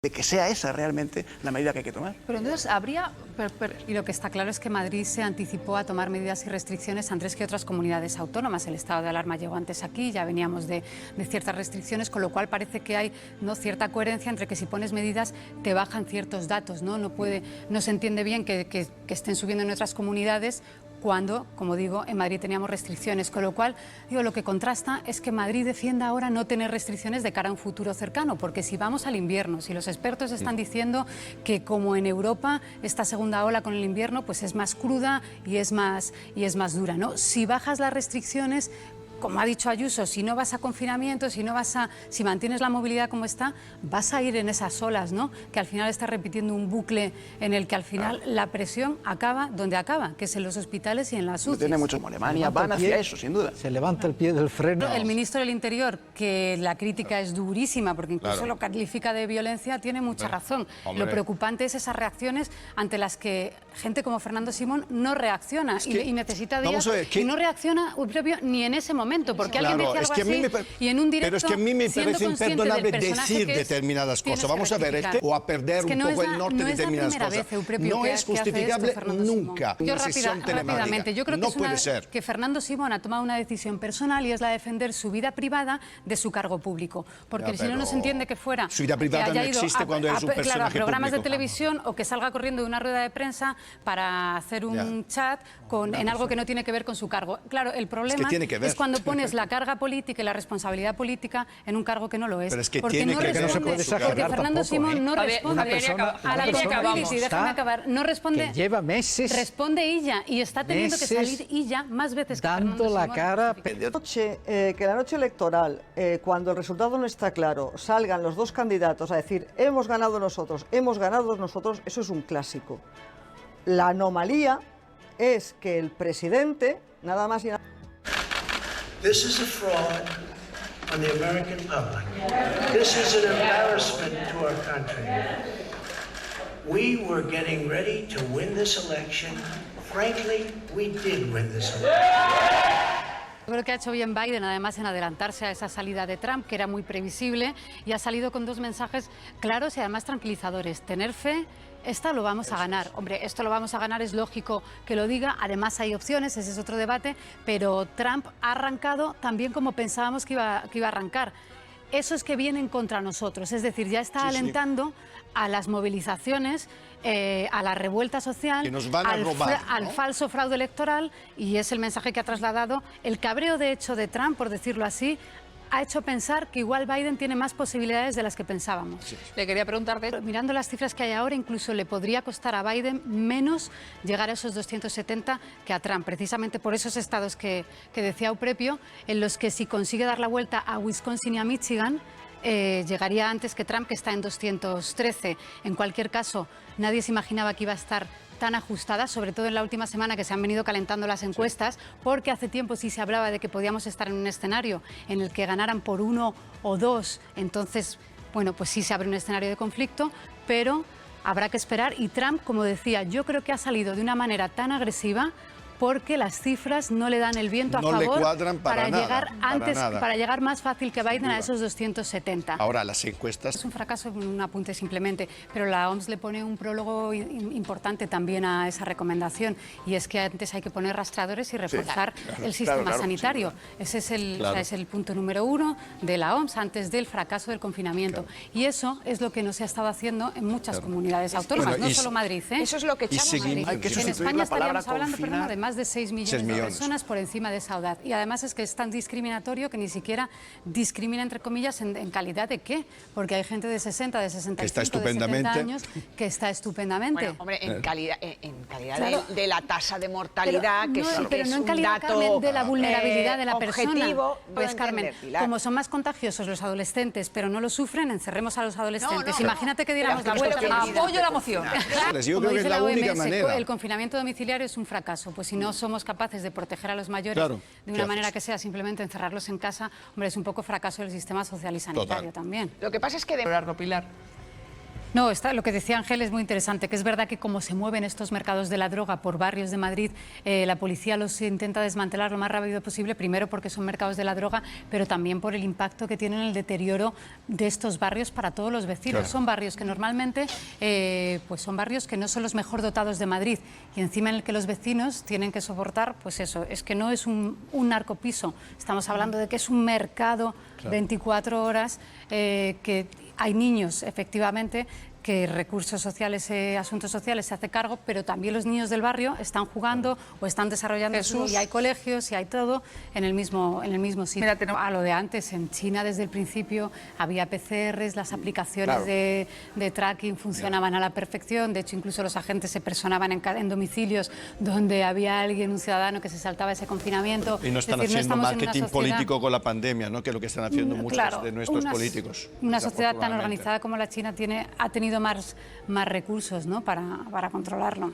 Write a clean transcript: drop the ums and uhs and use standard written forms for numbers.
de que sea esa realmente la medida que hay que tomar. Pero entonces habría, y lo que está claro es que Madrid se anticipó a tomar medidas y restricciones antes que otras comunidades autónomas. El estado de alarma llegó antes aquí, ya veníamos de ciertas restricciones, con lo cual parece que hay, ¿no?, cierta coherencia entre que si pones medidas te bajan ciertos datos, ¿no? No se entiende bien que estén subiendo en otras comunidades cuando, como digo, en Madrid teníamos restricciones, con lo cual, digo, lo que contrasta es que Madrid defienda ahora no tener restricciones de cara a un futuro cercano, porque si vamos al invierno, si los expertos están diciendo que como en Europa esta segunda ola con el invierno pues es más cruda y es más dura, ¿no? Si bajas las restricciones, como ha dicho Ayuso, si no vas a confinamiento, si mantienes la movilidad como está, vas a ir en esas olas, ¿no? Que al final está repitiendo un bucle en el que al final la presión acaba donde acaba, que es en los hospitales y en las UCI. Tiene mucho como Alemania, van hacia eso, sin duda. Se levanta el pie del freno. El ministro del Interior, que la crítica es durísima, porque incluso lo califica de violencia, tiene mucha razón. Lo preocupante es esas reacciones ante las que gente como Fernando Simón no reacciona y necesita días y no reacciona ni en ese momento. Porque alguien decía algo así y en un directo, pero es que a mí me parece imperdonable decir determinadas cosas. Vamos a ver, o a perder un poco el norte de determinadas cosas. No es justificable nunca. Yo rápidamente, yo creo que Fernando Simón ha tomado una decisión personal y es la de defender su vida privada de su cargo público. Porque si no se entiende que fuera su vida privada no existe cuando eres un personaje a programas público. de televisión o que salga corriendo de una rueda de prensa para hacer un chat en algo que no tiene que ver con su cargo. Claro, el problema es cuando pones la carga política y la responsabilidad política en un cargo que no lo es. Pero es que porque tiene no que ver responde, con su porque cargo. Fernando Simón no responde a la accountability, déjame acabar, no responde, que lleva meses, responde ella y está teniendo que salir ella más veces que dando Fernando la Simón. cara. Que la noche electoral, cuando el resultado no está claro, salgan los dos candidatos a decir hemos ganado nosotros, eso es un clásico. La anomalía es que el presidente, nada más y nada... This is a fraud on the American public. This is an embarrassment to our country. We were getting ready to win this election. Frankly, we did win this election. Yo creo que ha hecho bien Biden, además, en adelantarse a esa salida de Trump, que era muy previsible, y ha salido con dos mensajes claros y además tranquilizadores. Tener fe, esta lo vamos a ganar. Hombre, esto lo vamos a ganar, es lógico que lo diga. Además hay opciones, ese es otro debate, pero Trump ha arrancado también como pensábamos que iba a arrancar. Eso es que vienen contra nosotros, es decir, ya está alentando a las movilizaciones, a la revuelta social, que nos van a robar, ¿no? al falso fraude electoral, y es el mensaje que ha trasladado. El cabreo, de hecho, de Trump, por decirlo así, ha hecho pensar que igual Biden tiene más posibilidades de las que pensábamos. Sí. Le quería preguntar, mirando las cifras que hay ahora, incluso le podría costar a Biden menos llegar a esos 270 que a Trump, precisamente por esos estados que decía Euprepio, en los que si consigue dar la vuelta a Wisconsin y a Michigan, llegaría antes que Trump, que está en 213. En cualquier caso, nadie se imaginaba que iba a estar tan ajustada, sobre todo en la última semana que se han venido calentando las encuestas, porque hace tiempo sí se hablaba de que podíamos estar en un escenario en el que ganaran por 1 o 2, entonces, bueno, pues sí se abre un escenario de conflicto, pero habrá que esperar. Y Trump, como decía, yo creo que ha salido de una manera tan agresiva porque las cifras no le dan el viento a favor, le cuadran para nada, llegar antes, para llegar más fácil que Biden a esos 270. Ahora, las encuestas... Es un fracaso, un apunte simplemente, pero la OMS le pone un prólogo importante también a esa recomendación, y es que antes hay que poner rastreadores y reforzar el sistema sanitario. Ese es el punto número 1 de la OMS antes del fracaso del confinamiento. Y eso es lo que no se ha estado haciendo en muchas comunidades autónomas, bueno, no solo Madrid. Eso es lo que echamos a Madrid. Hay que En España estaríamos hablando, confinar, de más de 6 millones de personas por encima de esa edad. Y además es que es tan discriminatorio que ni siquiera discrimina, entre comillas, en calidad de qué. Porque hay gente de 60, de 65, de 70 años que está estupendamente. Bueno, hombre, en calidad claro, de la tasa de mortalidad, pero no en calidad, Carmen, de la vulnerabilidad de la persona. Pues, Carmen, como son más contagiosos los adolescentes, pero no lo sufren, encerremos a los adolescentes. Imagínate que diéramos la vuelta. Apoyo la moción. Yo creo que es la única manera. El confinamiento domiciliario es un fracaso. Pues si no somos capaces de proteger a los mayores de una manera que sea simplemente encerrarlos en casa, hombre, es un poco fracaso del sistema social y sanitario también. Lo que pasa es que... Largo, Pilar. No, lo que decía Ángel es muy interesante, que es verdad que como se mueven estos mercados de la droga por barrios de Madrid, la policía los intenta desmantelar lo más rápido posible, primero porque son mercados de la droga, pero también por el impacto que tienen el deterioro de estos barrios para todos los vecinos. Claro. Son barrios que normalmente pues son barrios que no son los mejor dotados de Madrid y encima en el que los vecinos tienen que soportar, pues eso, es que no es un narcopiso, estamos hablando de que es un mercado 24 horas, que hay niños, efectivamente, que Recursos Sociales, Asuntos Sociales se hace cargo, pero también los niños del barrio están jugando o están desarrollando y hay colegios y hay todo en el mismo sitio. Mira, a lo de antes, en China desde el principio había PCRs, las aplicaciones de tracking funcionaban a la perfección, de hecho incluso los agentes se personaban en domicilios donde había alguien, un ciudadano que se saltaba ese confinamiento. Y no están haciendo marketing político con la pandemia, ¿no? Que es lo que están haciendo muchos de nuestros políticos. Una sociedad tan organizada como la China ha tenido más recursos, ¿no? para controlarlo.